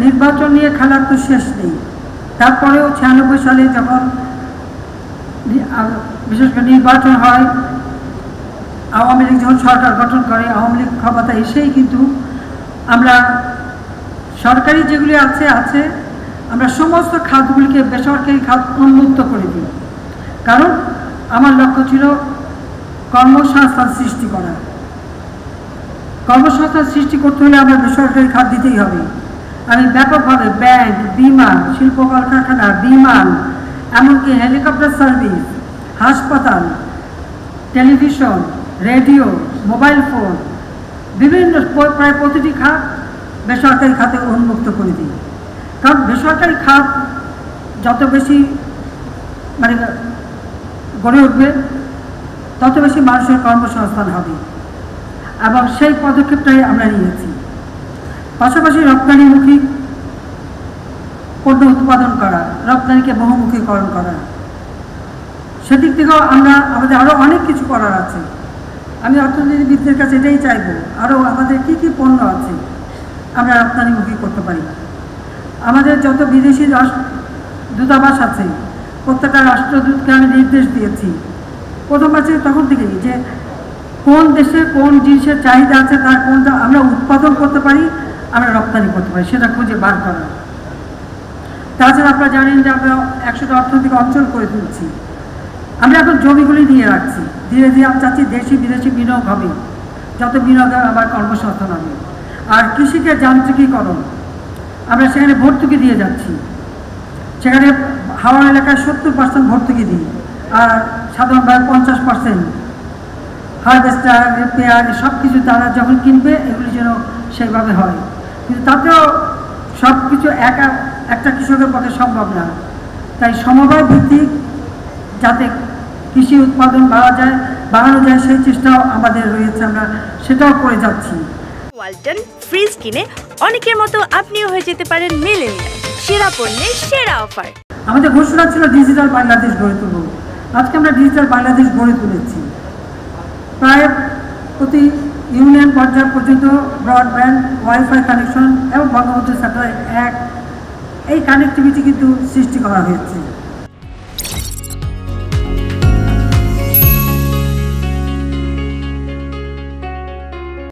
নির্বাচন নিয়ে খেলার তো শেষ নেই। তারপরেও 96 সালে যখন বিশেষ করে নির্বাচন হয়, আওয়ামী লীগ যখন সরকার গঠন করে, আওয়ামী লীগ ক্ষমতায় এসেই কিন্তু আমরা সরকারি যেগুলি আছে আমরা সমস্ত খাতগুলিকে বেসরকারি খাত উন্মুক্ত করে দিই। কারণ আমার লক্ষ্য ছিল কর্মসংস্থান সৃষ্টি করা। কর্মসংস্থান সৃষ্টি করতে হলে আমরা বেসরকারি খাত দিতেই হবে। আমি ব্যাপকভাবে ব্যাংক, বিমা, শিল্প কলকারখানা, বিমান, এমনকি হেলিকপ্টার সার্ভিস, হাসপাতাল, টেলিভিশন, রেডিও, মোবাইল ফোন, বিভিন্ন প্রায় প্রতিটি খাত বেসরকারি খাতে উন্মুক্ত করে দিই। কারণ বেসরকারি খাত যত বেশি গড়ে উঠবে, তত বেশি মানুষের কর্মসংস্থান হবে, এবং সেই পদক্ষেপটাই আমরা নিয়েছি। পাশাপাশি রপ্তানিমুখী পণ্য উৎপাদন করা, রপ্তানিকে বহুমুখীকরণ করা, সেদিক থেকেও আমাদের আরও অনেক কিছু করার আছে। আমি অর্থনীতিবিদদের কাছে এটাই চাইব, আরও আমাদের কি কি পণ্য আছে আমরা রপ্তানিমুখী করতে পারি। আমাদের যত বিদেশি দূতাবাস আছে, প্রত্যেকটা রাষ্ট্রদূতকে আমি নির্দেশ দিয়েছি প্রথম আছে তখন থেকেই, যে কোন দেশে কোন জিনিসের চাহিদা আছে, তার কোনটা আমরা উৎপাদন করতে পারি, আমরা রপ্তানি করতে পারি, সেটা খুঁজে বার করা। তাছাড়া আপনারা জানেন যে আমরা 100টা অর্থনৈতিক অঞ্চল করে তুলছি। আমরা এখন জমিগুলি নিয়ে রাখছি, ধীরে ধীরে আমি চাচ্ছি দেশি বিদেশি বিনিয়োগ হবে, যত বিনিয়োগ আবার কর্মসংস্থান হবে। আর কৃষিকে যান্ত্রিকীকরণ, আমরা সেখানে ভর্তুকি দিয়ে যাচ্ছি। সেখানে হাওড় এলাকায় 70% ভর্তুকি দিই, আর সাধারণভাবে 50% হারভেস্টার, রিপেয়ার, সব কিছু তারা যখন কিনবে এগুলি যেন সেইভাবে হয়। কিন্তু তাতেও সব কিছু একটা কৃষকের পক্ষে সম্ভব না। তাই সমবায় ভিত্তিক যাতে কৃষি উৎপাদন বাড়ানো যায় সেই চেষ্টাও আমাদের রয়েছে, আমরা সেটাও করে যাচ্ছি। ওয়ালটন ফ্রিজ কিনে অনেকের মতো আপনিও হয়ে যেতে পারেন মিলেনিয়াল, সেরা পণ্যের সেরা অফার। আমাদের ঘোষণা ছিল ডিজিটাল বাংলাদেশ গড়ে তুলব। আজকে আমরা ডিজিটাল বাংলাদেশ গড়ে তুলেছি। প্রায় প্রতি ইউনিয়ন পর্যায় পর্যন্ত ব্রডব্যান্ড, ওয়াইফাই কানেকশন এবং বঙ্গবন্ধু স্যাটেলাইট 1 এই কানেক্টিভিটি কিন্তু সৃষ্টি করা হয়েছে।